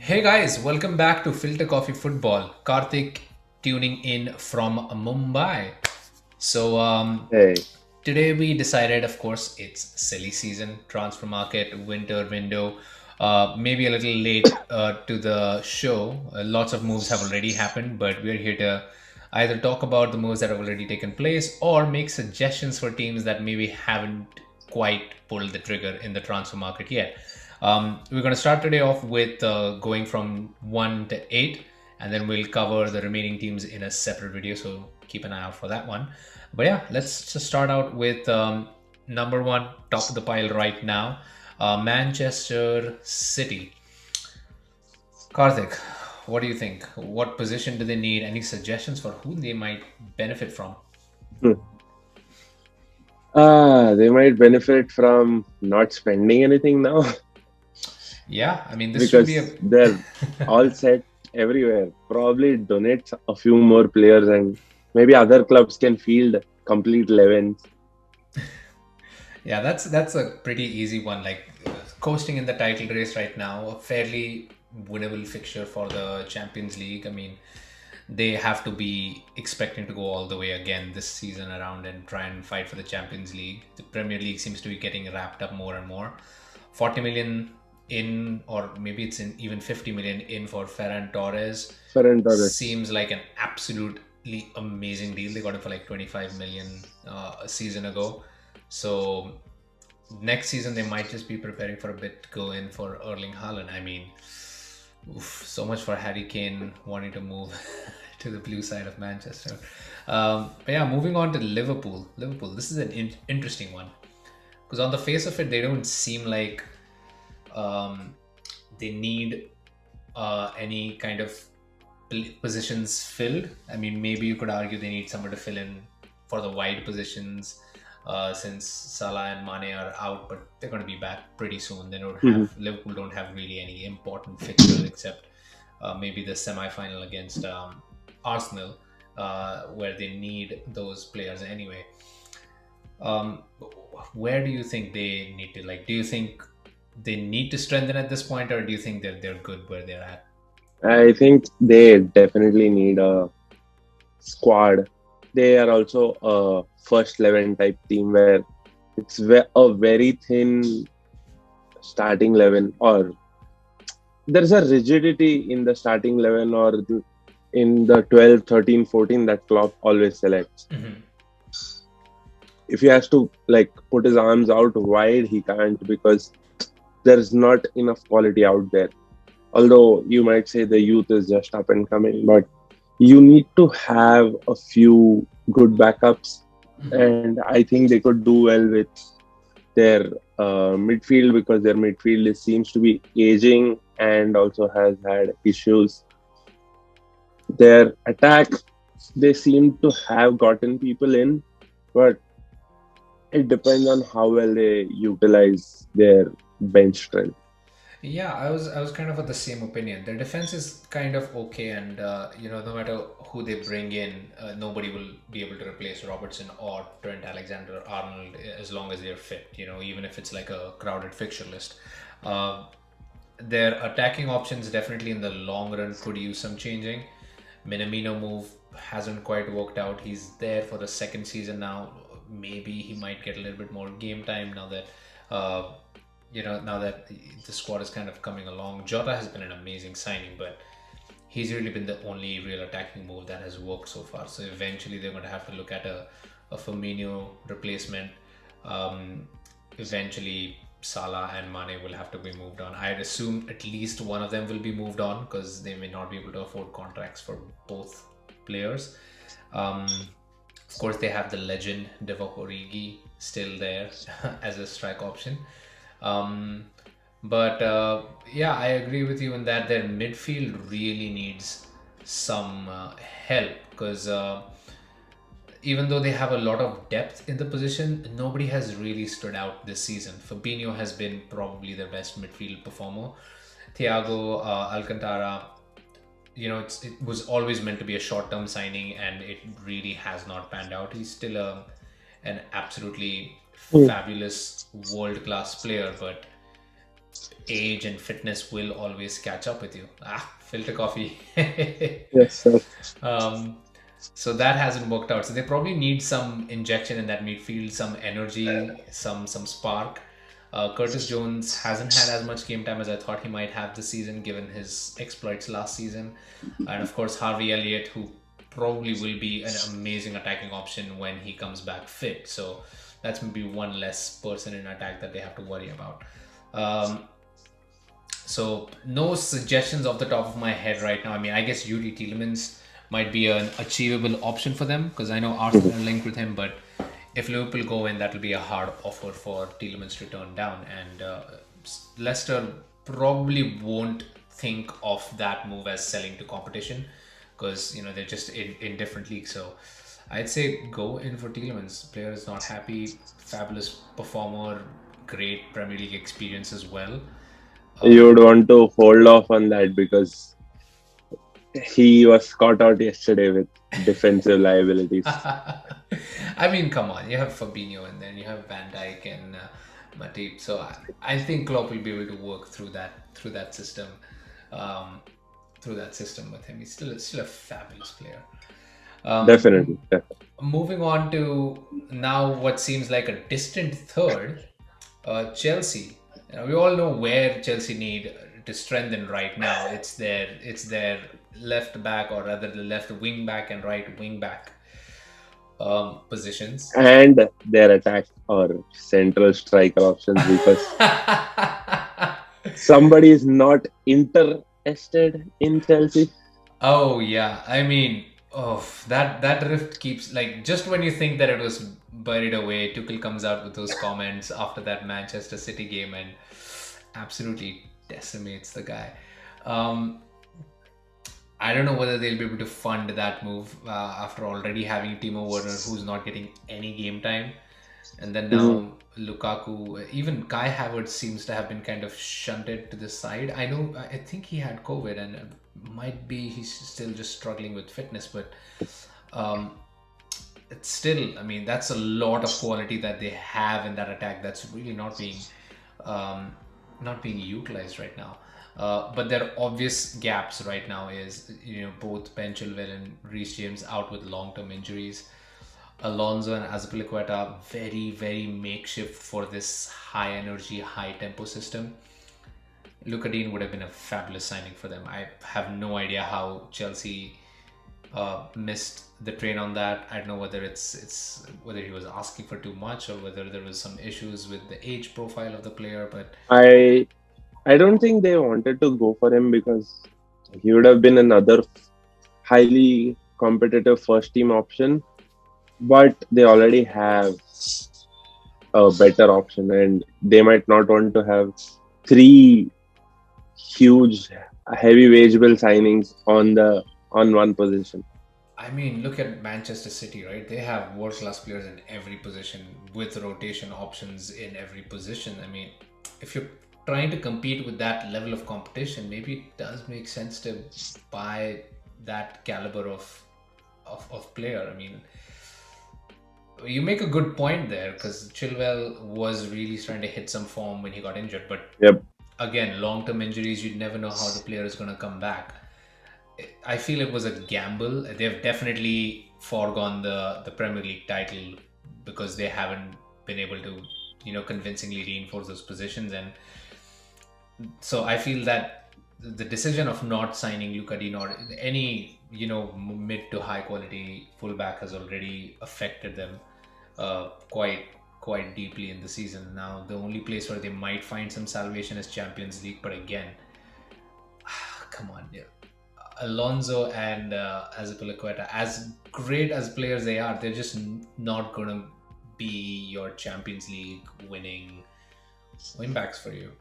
Hey guys, welcome back to Filter Coffee Football. Karthik tuning in from Mumbai. So Hey, today we decided, of course, it's silly season, transfer market, winter window. Maybe a little late to the show. Lots of moves have already happened, but we're here to either talk about the moves that have already taken place or make suggestions for teams that maybe haven't quite pulled the trigger in the transfer market yet. We're going to start today off with going from 1 to 8, and then we'll cover the remaining teams in a separate video. So keep an eye out for that one. But yeah, let's just start out with number one, top of the pile right now, Manchester City. Karthik, what do you think? What position do they need? Any suggestions for who they might benefit from? hmm. They might benefit from not spending anything now Yeah, I mean, this should be a because they're all set everywhere. Probably donate a few more players and maybe other clubs can field complete 11s. Yeah, that's a pretty easy one. Like coasting in the title race right now, a fairly winnable fixture for the Champions League. I mean, they have to be expecting to go all the way again this season around and try and fight for the Champions League. The Premier League seems to be getting wrapped up more and more. 40 million in, or maybe it's in even 50 million in for Ferran Torres Ferran Torres. seems like an absolutely amazing deal. They got him for like 25 million a season ago. So next season they might just be preparing for a bit to go in for Erling Haaland. I mean, oof, so much for Harry Kane wanting to move to the blue side of Manchester. But yeah, moving on to Liverpool. Liverpool, this is an interesting one because on the face of it, they don't seem like um, they need any kind of positions filled. I mean, maybe you could argue they need someone to fill in for the wide positions since Salah and Mane are out, but they're going to be back pretty soon. They don't Mhm. have Liverpool don't have really any important fixtures except maybe the semi-final against Arsenal, where they need those players anyway. Um, where do you think they need to like? Do you think they need to strengthen at this point, or do you think they're good where they're at? I think they definitely need a squad. They are also a first 11 type team where it's a very thin starting 11, or there's a rigidity in the starting 11 or in the 12, 13, 14 that Klopp always selects. Mhm. If he has to like put his arms out wide, he can't because there's not enough quality out there. Although you might say the youth is just up and coming, but you need to have a few good backups. Mhm. And I think they could do well with their midfield because their midfield seems to be aging and also has had issues. Their attack, they seem to have gotten people in, but it depends on how well they utilize their bench strength. Yeah, I was kind of of the same opinion. Their defense is kind of okay, and no matter who they bring in, nobody will be able to replace Robertson or Trent Alexander-Arnold as long as they're fit. Even if it's like a crowded fixture list. Uh, their attacking options definitely in the long run could use some changing. Minamino move hasn't quite worked out. He's there for the second season now. Maybe he might get a little bit more game time now that uh, now that the squad is kind of coming along. Jota has been an amazing signing, but he's really been the only real attacking move that has worked so far. So eventually they're going to have to look at a Firmino replacement. Eventually Salah and Mane will have to be moved on. I'd assume at least one of them will be moved on because they may not be able to afford contracts for both players. Of course, they have the legend Divock Origi still there as a strike option. Um, but yeah, I agree with you in that their midfield really needs some help because even though they have a lot of depth in the position, nobody has really stood out this season. Fabinho has been probably the best midfield performer. Thiago Alcantara, it was always meant to be a short-term signing, and it really has not panned out. He's still an absolutely Mm. fabulous world-class player, but age and fitness will always catch up with you. Filter coffee. Yes, sir. um, so that hasn't worked out. So they probably need some injection in that midfield, some energy, some spark. Curtis Jones hasn't had as much game time as I thought he might have this season, given his exploits last season, and of course Harvey Elliott, who probably will be an amazing attacking option when he comes back fit. So that's maybe one less person in attack that they have to worry about. Um, so no suggestions off the top of my head right now. I mean, I guess Yuri Tielemans might be an achievable option for them because I know Arsenal Mhm. are linked with him, but if Liverpool go in, that will be a hard offer for Tielemans to turn down, and Leicester probably won't think of that move as selling to competition because they're just in different leagues. So I'd say go in for Tielemans. Player is not happy, fabulous performer, great Premier League experience as well. You Um, would want to hold off on that because he was caught out yesterday with defensive liabilities. I mean, come on, you have Fabinho and then you have Van Dijk and Matip. So I think Klopp will be able to work through that system, um, through that system with him. He's still a fabulous player. Definitely. Moving on to now what seems like a distant third, Chelsea. We all know where Chelsea need to strengthen right now. It's their left back, or rather the left wing back and right wing back positions. And their attack or central striker options because somebody is not interested in Chelsea. Oh yeah, I mean, oh that rift keeps, like, just when you think that it was buried away, Tuchel comes out with those comments after that Manchester City game and absolutely decimates the guy. Um, I don't know whether they'll be able to fund that move after already having Timo Werner, who's not getting any game time, and then Mhm. now Lukaku, even Kai Havertz seems to have been kind of shunted to the side. I know, I think he had COVID and might be he's still just struggling with fitness, but um, it's still, I mean, that's a lot of quality that they have in that attack that's really um, not being utilized right now. But there are obvious gaps right now. Is both Ben Chilwell and Reece James out with long-term injuries. Alonso and Azpilicueta very makeshift for this high energy, high tempo system. Luka Dean would have been a fabulous signing for them. I have no idea how Chelsea missed the train on that. I don't know whether it's whether he was asking for too much or whether there was some issues with the age profile of the player. But I I don't think they wanted to go for him because he would have been another highly competitive first team option, but they already have a better option and they might not want to have three huge heavy wage bill signings on one position. I mean, look at Manchester City, right? They have world class players in every position with rotation options in every position. I mean, if you're trying to compete with that level of competition, maybe it does make sense to buy that caliber of player. I mean, you make a good point there because Chilwell was really trying to hit some form when he got injured. But Yep. again, long term injuries, you never know how the player is going to come back. I feel it was a gamble. They've definitely foregone the Premier League title because they haven't been able to convincingly reinforce those positions. And so I feel that the decision of not signing Luka Dean or any mid to high quality fullback has already affected them quite deeply in the season. Now the only place where they might find some salvation is Champions League, but again, come on, yeah. Alonso and Azpilicueta, as great as players they are, they're just not going to be your Champions League winning wing backs for you.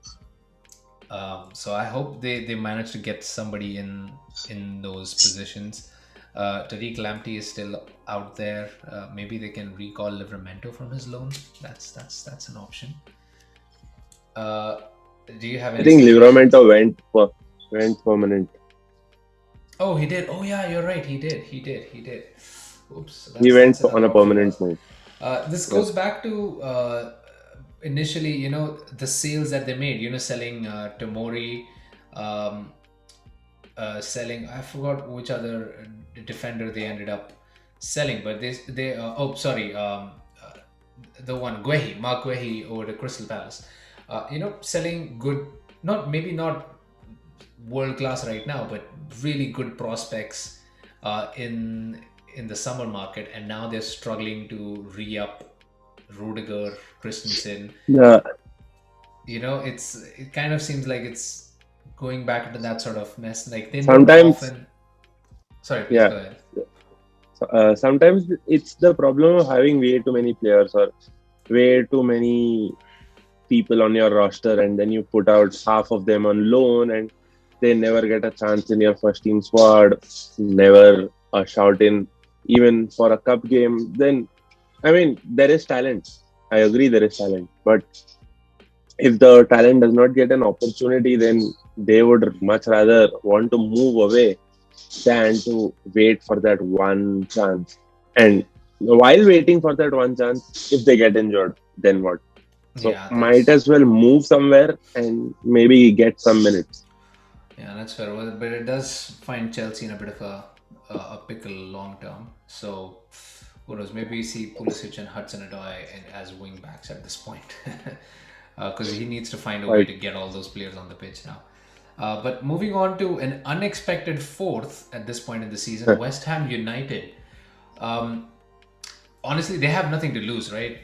So I hope they manage to get somebody in those positions. Tariq Lamptey is still out there. Maybe they can recall Livramento from his loan. That's an option. Uh, do you have I any think suggestions? Livramento went permanent. Oh, he did. Oh, yeah, you're right. He did. He did. He did. Oops. He That's went another on a option. permanent move. This Yep. goes back to initially, the sales that they made, selling Tomori, um, selling, I forgot which other defender they ended up selling, but they oh sorry, the one Guehi, Mark Guehi over to Crystal Palace. Selling good, not maybe not world class right now, but really good prospects in the summer market, and now they're struggling to re-up Rudiger, Christensen. Yeah, It kind of seems like it's going back into that sort of mess. Like they don't sometimes, often. Sorry, please yeah, go ahead. sometimes it's the problem of having way too many players or way too many people on your roster, and then you put out half of them on loan, and they never get a chance in your first team squad, never a shout in even for a cup game. Then, I mean, there is talent. I agree, there is talent, but if the talent does not get an opportunity, then they would much rather want to move away than to wait for that one chance. And while waiting for that one chance, if they get injured, then what? So Yeah, might as well move somewhere and maybe get some minutes. that's fair. Well, but it does find Chelsea in a bit of a pickle long term. So who knows? Maybe we see Pulisic and Hudson-Odoi as wing backs at this point, because he needs to find a way Right. to get all those players on the pitch now. But moving on to an unexpected fourth at this point in the season, West Ham United. Um, Honestly, they have nothing to lose, right?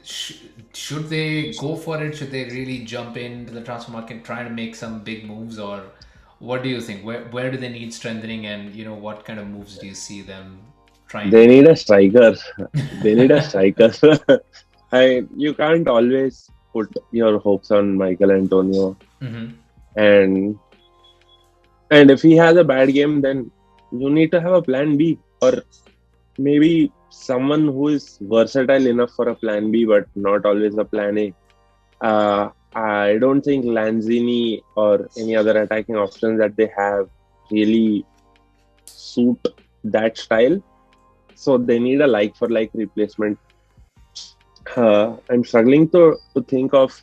Should they go for it? Should they really jump into the transfer market, try to make some big moves, or what do you think? Where do they need strengthening, and what kind of moves do you see them trying to They need make? a striker. They need a striker. You can't always put your hopes on Michael Antonio. Hmm. And if he has a bad game, then you need to have a plan B, or maybe someone who is versatile enough for a plan B, but not always a plan A. I don't think Lanzini or any other attacking options that they have really suit that style. So they need a like for like replacement. I'm struggling to think of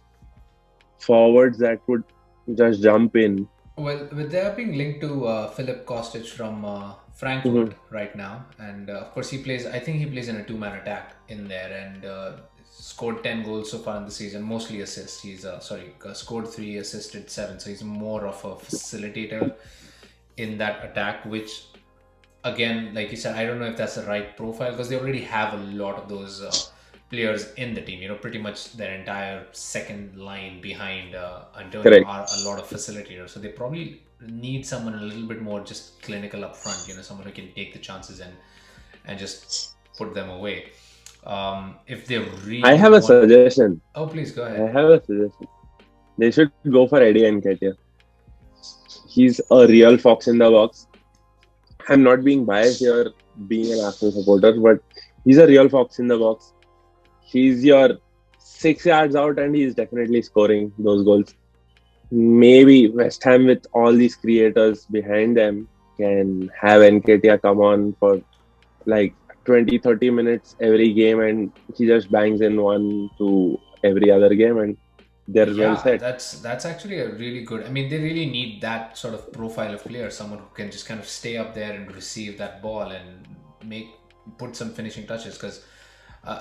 forwards that would just jump in. Well, with they being linked to Philip Kostic from Mhm. Frankfurt right now, and of course he plays. I think he plays in a two-man attack in there, and scored 10 goals so far in the season, mostly assists. He's scored three, assisted seven, so he's more of a facilitator in that attack, which again, like you said, I don't know if that's the right profile because they already have a lot of those players in the team. Pretty much their entire second line behind Antonio Correct. are a lot of facilitators. So they probably need someone a little bit more just clinical up front. Someone who can take the chances and just put them away. If they I really have a want, suggestion. oh please go I ahead. have a suggestion. They should go for Eddie Nketiah. He's a real fox in the box. I'm not being biased here, being an Arsenal supporter, but he's a real fox in the box. He's your 6 yards out, and he's definitely scoring those goals. Maybe West Ham, with all these creators behind them, can have Nketiah come on for like 20-30 minutes every game, and he just bangs in one to every other game, and they're well Yeah, set. that's actually a really good. I mean, they really need that sort of profile of player, someone who can just kind of stay up there and receive that ball and make put some finishing touches. Because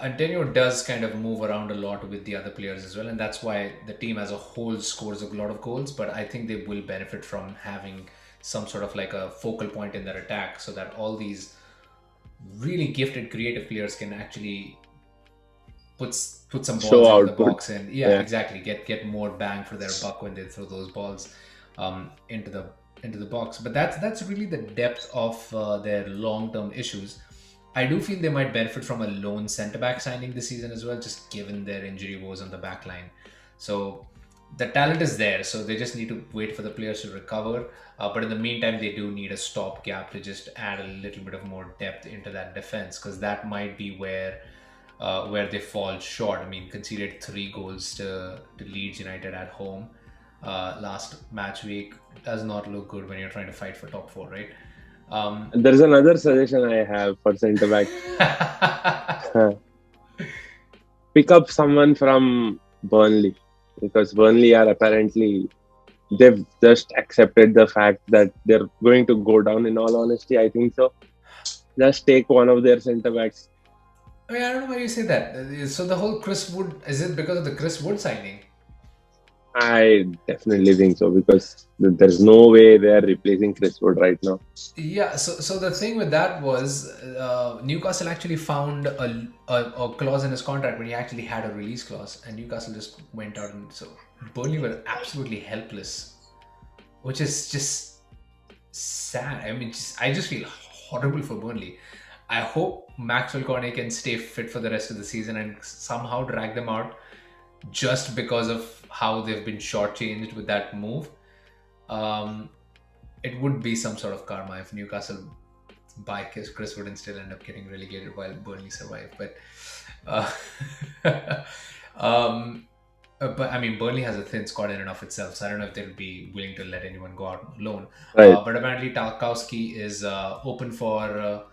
Antonio does kind of move around a lot with the other players as well, and that's why the team as a whole scores a lot of goals. But I think they will benefit from having some sort of like a focal point in their attack, so that all these really gifted creative players can actually put some balls Show into the output. box and yeah, Yeah. exactly, get more bang for their buck when they throw those balls into the box. But that's really the depth of their long term issues. I do feel they might benefit from a lone centre back signing this season as well, just given their injury woes on the back line. So the talent is there, so they just need to wait for the players to recover. But in the meantime, they do need a stopgap to just add a little bit of more depth into that defense, because that might be where they fall short. I mean, conceded 3 goals to Leeds United at home last match week. Does not look good when you're trying to fight for top four, right? Um, There's another suggestion I have for centre backs. Pick up someone from Burnley, because Burnley are apparently they've just accepted the fact that they're going to go down. In all honesty, I think so. Just take one of their centre backs. I mean, I don't know why you say that. So the whole Chris Wood, is it because of the Chris Wood signing? I definitely think so because there's no way they are replacing Chris Wood right now. Yeah, so the thing with that was Newcastle actually found a clause in his contract when he actually had a release clause, and Newcastle just went out, and so Burnley were absolutely helpless, which is just sad. I mean, I just feel horrible for Burnley. I hope Maxwell Cornet can stay fit for the rest of the season and somehow drag them out, just because of how they've been shortchanged with that move. Um, it would be some sort of karma if Newcastle by Chris wouldn't still end up getting relegated while Burnley survive. But uh, um, but I mean, Burnley has a thin squad in and of itself, so I don't know if they'll be willing to let anyone go out alone. Right. But apparently, Tarkowski is open for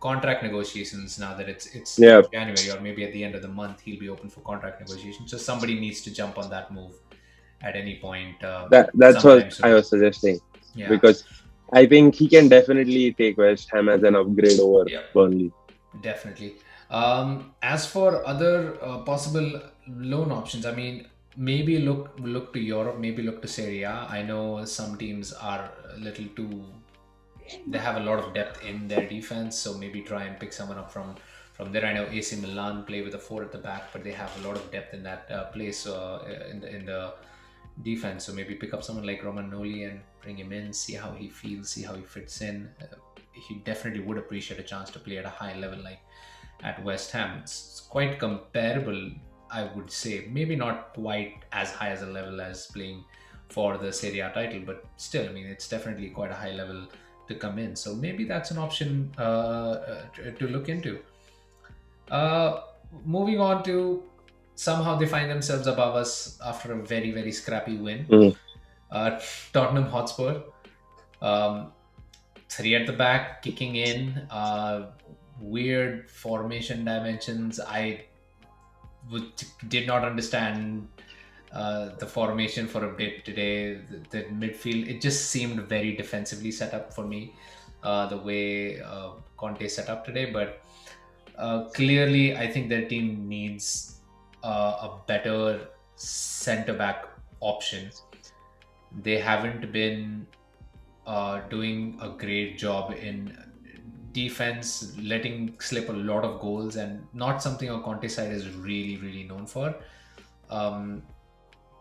contract negotiations now that it's Yeah, January, or maybe at the end of the month he'll be open for contract negotiations. So somebody needs to jump on that move at any point, that's what sometime I soon. was suggesting Yeah, because I think he can definitely take West Ham as an upgrade over yeah, Burnley. definitely. As for other possible loan options, I mean, maybe look to Europe, maybe look to Serie A. I know some teams are a little too, they have a lot of depth in their defense, so maybe try and pick someone up from there. I know AC Milan play with a four at the back, but they have a lot of depth in that place in the defense. So maybe pick up someone like Romagnoli and bring him in, see how he feels, see how he fits in. He definitely would appreciate a chance to play at a high level like at West Ham. It's quite comparable, I would say. Maybe not quite as high as a level as playing for the Serie A title, but still, I mean, it's definitely quite a high level to come in. So maybe that's an option to look into. Uh, Moving on to somehow they find themselves above us after a very, very scrappy win. Mhm. Uh, Tottenham Hotspur, um, three at the back, kicking in, weird formation dimensions. Would, did not understand the formation for a bit today. The midfield, it just seemed very defensively set up for me, the way Conte set up today. But clearly, I think their team needs a better centre back option. They haven't been doing a great job in defense, letting slip a lot of goals, and not something our Conte side is really, really known for. Um,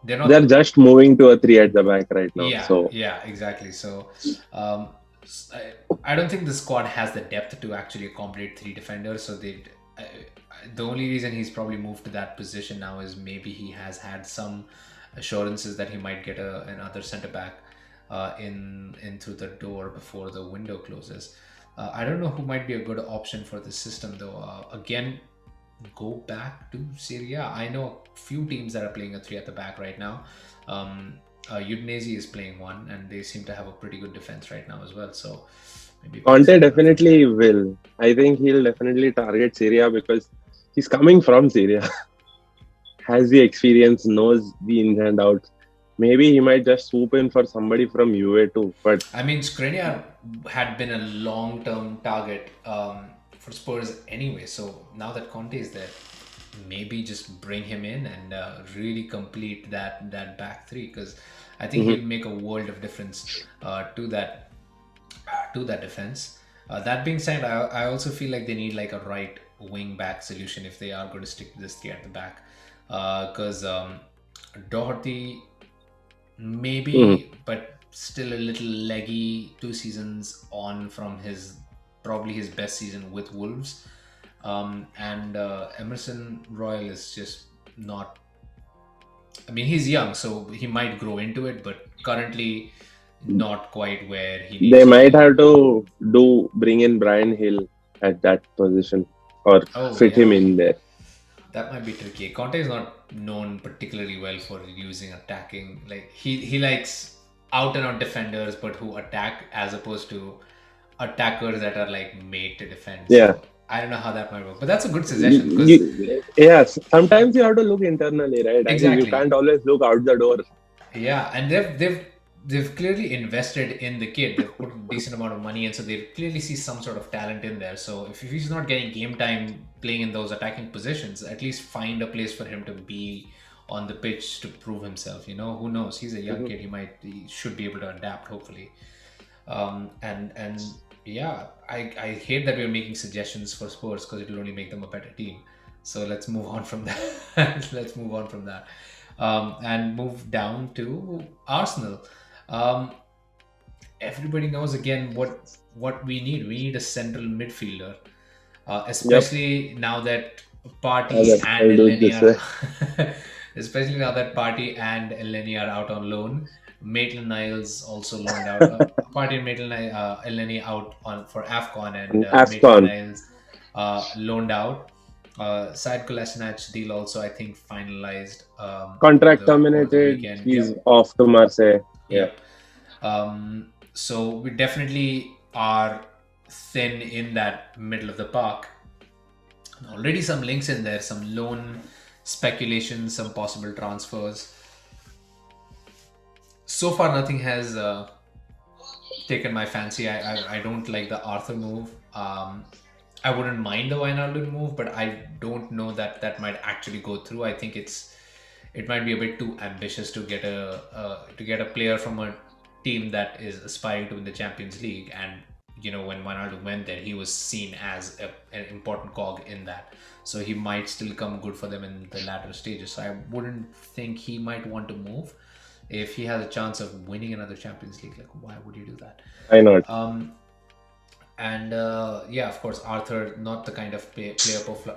they're They're not. just moving to a three at the back right now. Yeah, So yeah, exactly. So, um, I don't think the squad has the depth to actually accommodate three defenders. So the only reason he's probably moved to that position now is maybe he has had some assurances that he might get another centre back in through the door before the window closes. I don't know who might be a good option for this system though. Again, go back to Syria. I know a few teams that are playing a three at the back right now. Udinese is playing one, and they seem to have a pretty good defense right now as well. So maybe pick Conte someone up from there. definitely will. I think he'll definitely target Syria because he's coming from Syria, has the experience, knows the ins and outs. Maybe he might just swoop in for somebody from UA too. But I mean, Skriniar had been a long-term target for Spurs anyway. So now that Conte is there, maybe just bring him in and really complete that back three, because I think mhm. he'll make a world of difference to that defense. That being said, I also feel like they need like a right wing back solution if they are going to stick to this three at the back. Because Doherty, Mhm. maybe, but still a little leggy. 2 seasons on from his probably his best season with Wolves. And Emerson Royal is just not. I mean, he's young, so he might grow into it, but currently not quite where he They needs to might be. have to bring in Brian Hill at that position or Oh fit him yeah, in there. that might be tricky. Conte is not known particularly well for using attacking. Like he likes out and out defenders, but who attack as opposed to attackers that are like made to defend. Yeah, So I don't know how that might work, but that's a good suggestion because Yes, sometimes you have to look internally, right? I mean, you exactly. can't always look out the door. Yeah, and they've clearly invested in the kid. They've put a decent amount of money in, so they clearly see some sort of talent in there. So if he's not getting game time playing in those attacking positions, at least find a place for him to be on the pitch to prove himself. Who knows? He's a young Mhm. kid. He should be able to adapt, hopefully. And yeah, I hate that we're making suggestions for Spurs because it will only make them a better team. So let's move on from that. Let's move on from that, and move down to Arsenal. Um, Everybody knows again what we need. We need a central midfielder, Yep, especially now that Party that's and I'll do it Elneny this way. especially now that Party and Elneny are out on loan. Maitland Niles also loaned out. Party and Elneny out on for Afcon, and Maitland AFCON Niles loaned out. Said Kolasinac deal also, I think, finalized contract over the terminated. weekend. He's Yep, off to Marseille. Yeah, yep. So we definitely are thin in that middle of the park. Already some links in there, some loan speculation, some possible transfers. So far, nothing has taken my fancy. I don't like the Arthur move. I wouldn't mind the Wijnaldum move, but I don't know that that might actually go through. I think it might be a bit too ambitious to get a player from a team that is aspiring to win the Champions League. And when Wijnaldum went there, he was seen as an important cog in that. So he might still come good for them in the latter stages. So I wouldn't think he might want to move if he has a chance of winning another Champions League. Like, why would you do that? why not? Um, and yeah, of course, Arthur, not the kind of player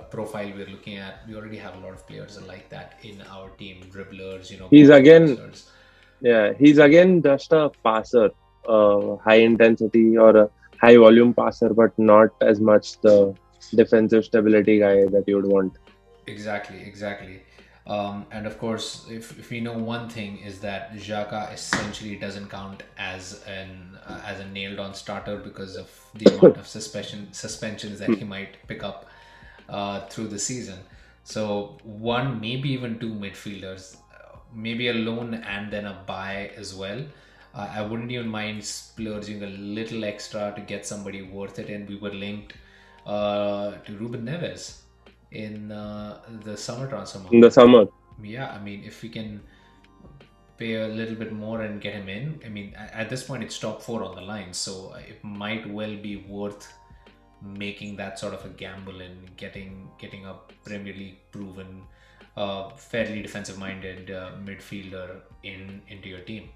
profile we're looking at. We already have a lot of players like that in our team, dribblers, He's box to again, boxers. yeah, he's again just a passer, high intensity or a high volume passer, but not as much the defensive stability guy that you would want. Exactly, exactly. And of course, if we know one thing is that Xhaka essentially doesn't count as a nailed on starter because of the amount of suspensions that he might pick up through the season. So one, maybe even two midfielders, maybe a loan and then a buy as well. I wouldn't even mind splurging a little extra to get somebody worth it, and we were linked to Ruben Neves in the summer transfer In the market. summer. Yeah, I mean, if we can pay a little bit more and get him in, I mean, at this point it's top four on the line, so it might well be worth making that sort of a gamble and getting a Premier League proven, fairly defensive minded midfielder into your team.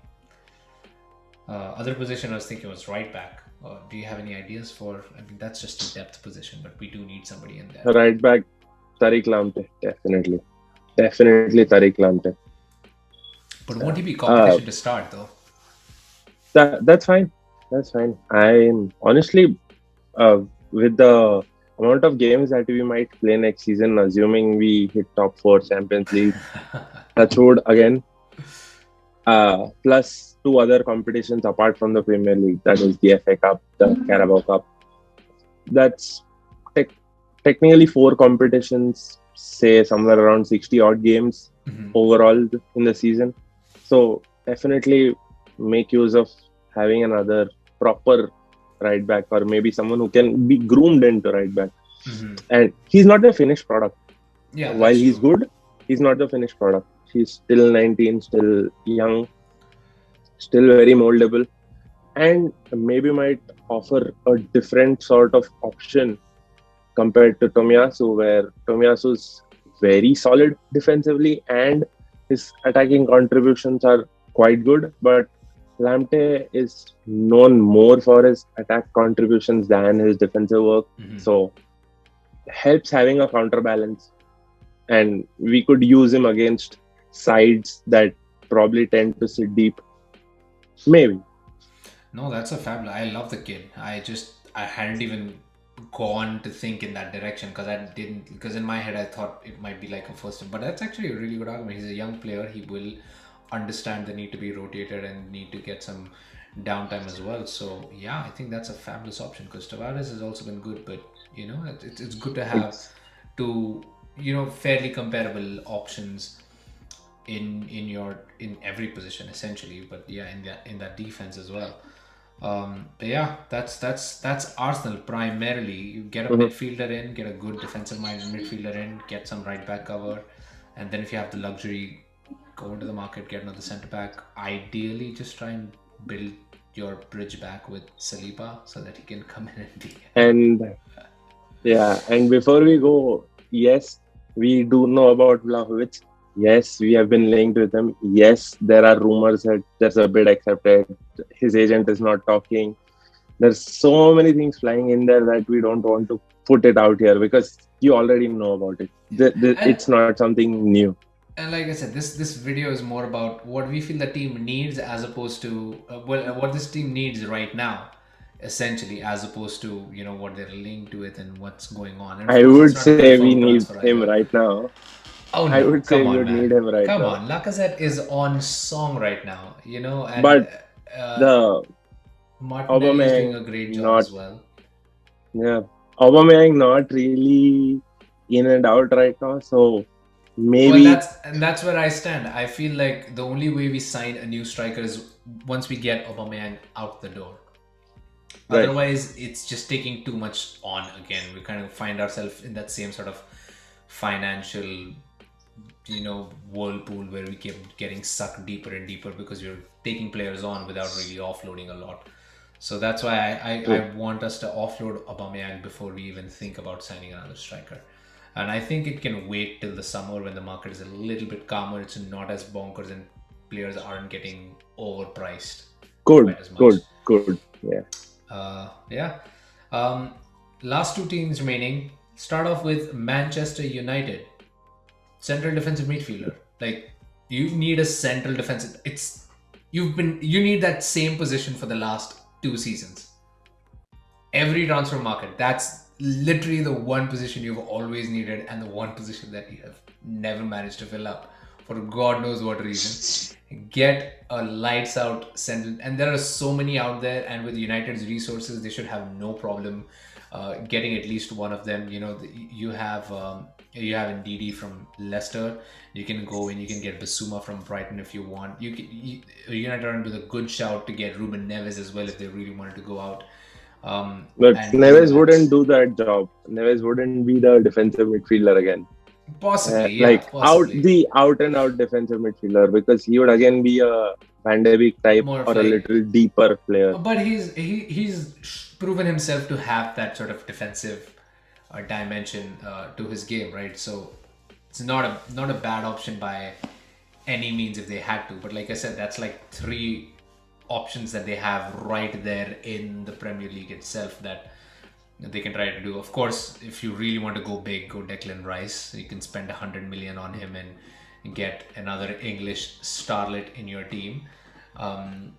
Other position I was thinking was right back. Do you have any ideas for? I mean, that's just a depth position, but we do need somebody in there. Right back, Tariq Lamptey, definitely. Definitely Tariq Lamptey. But won't he be Uh, competition to start though? that's fine. That's fine. I'm honestly, with the amount of games that we might play next season, assuming we hit top four Champions League, touch wood again, plus two other competitions apart from the Premier League, that is the FA Cup, the Carabao Cup. That's tech technically four competitions, say somewhere around 60 odd games Mhm. overall in the season. So definitely make use of having another proper right back, or maybe someone who can be groomed into right back. Mhm. And he's not the finished product. Yeah, While that's he's true. good, he's not the finished product. He's still 19, still young, still very moldable, and maybe might offer a different sort of option compared to Tomiyasu, where Tomiyasu's very solid defensively and his attacking contributions are quite good. But Lamptey is known more for his attack contributions than his defensive work. Mhm. So helps having a counterbalance. And we could use him against sides that probably tend to sit deep. Maybe. No, that's a fabulous. I love the kid. I hadn't even gone to think in that direction because I didn't because in my head I thought it might be like a first, but that's actually a really good argument. He's a young player. He will understand the need to be rotated and need to get some downtime as well. So yeah, I think that's a fabulous option because Tavares has also been good, but it's good to have It's two fairly comparable options in every position essentially. But yeah, in that defense as well. But yeah, that's Arsenal primarily. You get a Mhm. midfielder in, get a good defensive-minded midfielder in, get some right back cover, and then if you have the luxury, go into the market, get another centre back. Ideally, just try and build your bridge back with Saliba so that he can come in and be. And yeah, and before we go, yes, we do know about Vlahovic. Yes, we have been linked with him. Yes, there are rumors that there's a bid accepted. His agent is not talking. There's so many things flying in there that we don't want to put it out here because you already know about it. and It's not something new. and like I said, this video is more about what we feel the team needs as opposed to what this team needs right now, essentially, as opposed to what they're linked with and what's going on. And of I course, it's would not a say we confirmed need transfer him either. right now. Oh I no, would say come we on, would need man, him right come now. on. Lacazette is on song right now, and But uh, the Martinelli is doing Aubameyang a great job not as well. yeah Aubameyang not really in and out right now. So Well, maybe that's where I stand. I feel like the only way we sign a new striker is once we get Aubameyang out the door. right. Otherwise, it's just taking too much on again. We kind of find ourselves in that same sort of financial, whirlpool where we keep getting sucked deeper and deeper because you're taking players on without really offloading a lot. So that's why I True. want us to offload Aubameyang before we even think about signing another striker. And I think it can wait till the summer when the market is a little bit calmer. It's not as bonkers and players aren't getting overpriced Good, quite as much. good, good. Yeah. Yeah. Um, Last two teams remaining. Start off with Manchester United, central defensive midfielder. Like you need a central defensive. You need that same position for the last 2 seasons. Every transfer market, that's literally the one position you've always needed and the one position that you have never managed to fill up for God knows what reason. Get a lights out central, and there are so many out there. And with United's resources, they should have no problem getting at least one of them. You have Ndidi from Leicester. You can go and you can get Basuma from Brighton if you want. United are with a good shout to get Ruben Neves as well if they really wanted to go out But and do Neves that. wouldn't do that job. Neves wouldn't be the defensive midfielder again. Possibly, yeah, Like possibly. out and out defensive midfielder because he would again be a Van de Beek type More of or a like, little deeper player. but he's proven himself to have that sort of defensive dimension to his game, right? So it's not a bad option by any means if they had to. But like I said, that's like three options that they have right there in the Premier League itself that they can try to do. Of course, if you really want to go big, go Declan Rice. You can spend 100 million on him and get another English starlet in your team. Um,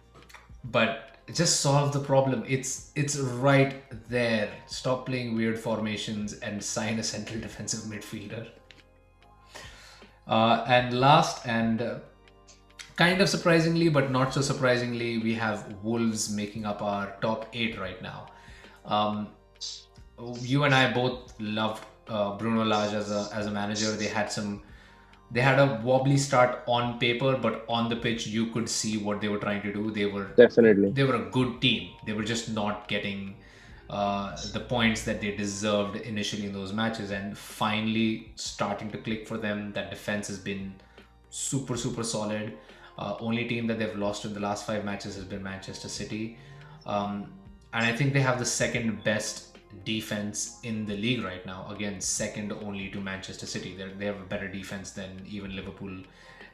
but just solve the problem. It's right there. Stop playing weird formations and sign a central defensive midfielder. And last and kind of surprisingly, but not so surprisingly, we have Wolves making up our top 8 right now. Um, you and I both loved Bruno Lage as a manager. They had a wobbly start on paper, but on the pitch you could see what they were trying to do. Definitely. They were a good team. They were just not getting the points that they deserved initially in those matches, and finally starting to click for them. That defense has been super super solid. Only team that they've lost in the last 5 matches has been Manchester City, and I think they have the second best defense in the league right now. Again, second only to Manchester City. They have a better defense than even Liverpool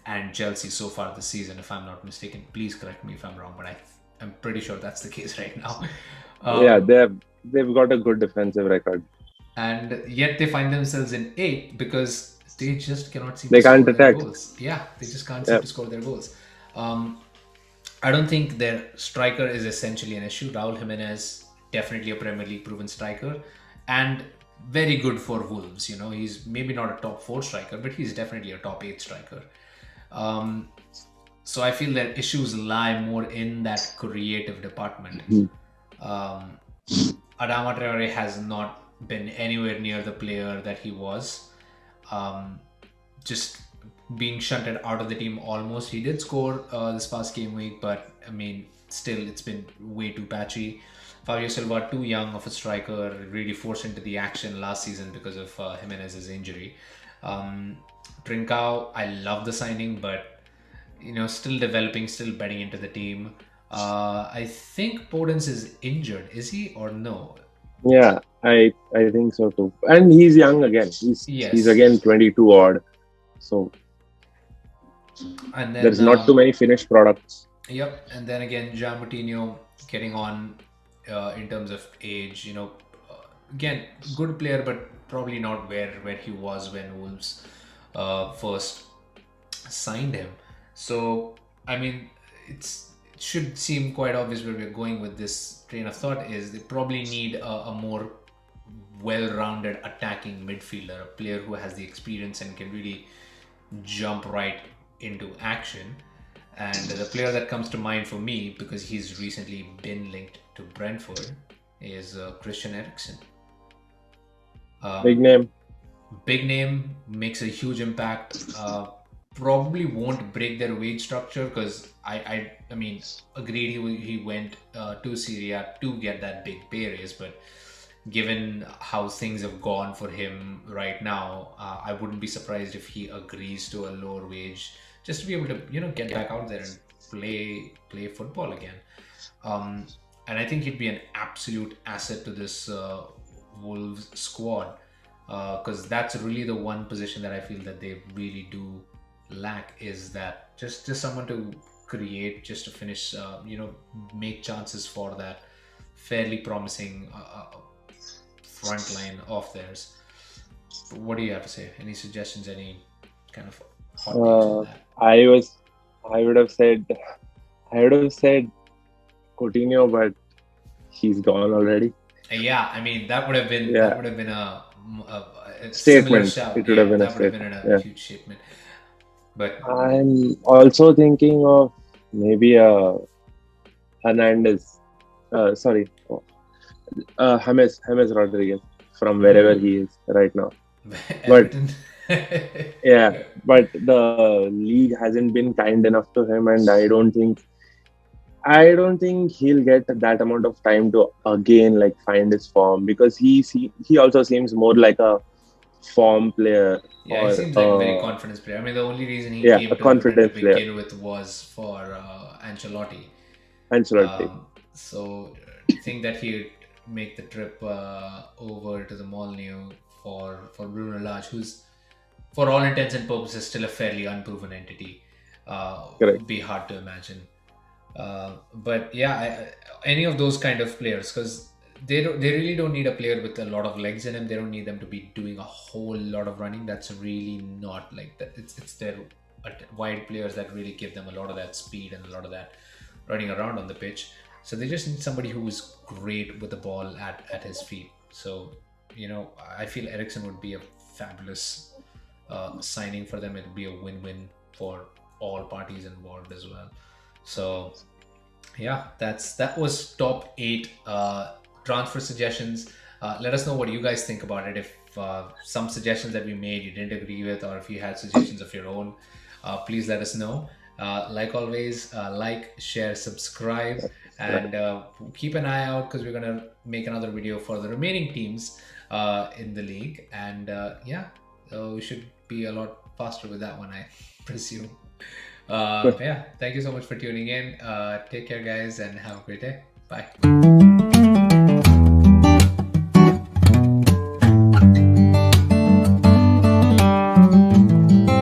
and Chelsea so far this season, if I'm not mistaken. Please correct me if I'm wrong, but I'm pretty sure that's the case right now. Yeah, Um, they've got a good defensive record. and yet they find themselves in 8 because they just cannot seem to They can't score their attack. goals. Yeah, they just can't seem Yeah, to score their goals. Um, I don't think their striker is essentially an issue. Raul Jimenez, definitely a Premier League proven striker, and very good for Wolves. He's maybe not a top 4 striker, but he's definitely a top 8 striker. Um, So I feel that issues lie more in that creative department. Mhm. Um, Adama Traore has not been anywhere near the player that he was. Um, just being shunted out of the team almost. He did score this past game week, but I mean, still, it's been way too patchy. Fabio Silva, too young of a striker, really forced into the action last season because of Jimenez's injury. Um, Trincao, I love the signing, but still developing, still betting into the team. I think Podence is injured. Is he or no? Yeah, I think so too. And he's young again. He's Yes. again 22 odd. So And then there's not too many finished products. Yep, and then again, Jean Moutinho getting on in terms of age. Again, good player, but probably not where he was when Wolves first signed him. So, I mean, it should seem quite obvious where we're going with this train of thought. Is they probably need a more well-rounded attacking midfielder, a player who has the experience and can really jump right into action. And the player that comes to mind for me, because he's recently been linked to Brentford, is Christian Eriksen. Big Um, name. Big name, makes a huge impact. Probably won't break their wage structure because I mean, agreed he went to Syria to get that big pay raise, but given how things have gone for him right now, I wouldn't be surprised if he agrees to a lower wage just to be able to get back out there and play football again. Um, and I think he'd be an absolute asset to this Wolves squad because that's really the one position that I feel that they really do lack is that just someone to create, just to finish, make chances for that fairly promising front line of theirs. What do you have to say? Any suggestions? Any kind of hot takes on Uh, that? I was, I would have said, I would have said Coutinho, but he's gone already. Yeah, I mean that Yeah, would have been a similar statement. shout. It would have Yeah, been a that would have been statement. a Yeah. huge shipment. But I'm also thinking of maybe Hernandez. Sorry, James Rodriguez from wherever mm, he is right now. But Everton. yeah, but the league hasn't been kind enough to him, and I don't think he'll get that amount of time to again like find his form because he also seems more like a form player Yeah, he or seems like a very confident player. I mean, the only reason he yeah, came a to Everton to confidence player. begin with was for Ancelotti. Ancelotti. So to think that he'd make the trip over to the Molyneux for Bruno Lage, who's for all intents and purposes still a fairly unproven entity, Correct. would be hard to imagine. But yeah, any of those kind of players, because they really don't need a player with a lot of legs in him. They don't need them to be doing a whole lot of running. That's really not like that. It's their wide players that really give them a lot of that speed and a lot of that running around on the pitch. So they just need somebody who is great with the ball at his feet. So I feel Ericsson would be a fabulous signing for them. It would be a win-win for all parties involved as well. So yeah, that was top eight transfer suggestions. Let us know what you guys think about it. If some suggestions that we made you didn't agree with, or if you had suggestions of your own, please let us know. Like always, like, share, subscribe, and keep an eye out because we're gonna make another video for the remaining teams in the league. And yeah, we should be a lot faster with that one, I presume. Yeah, thank you so much for tuning in. Take care, guys, and have a great day. Bye.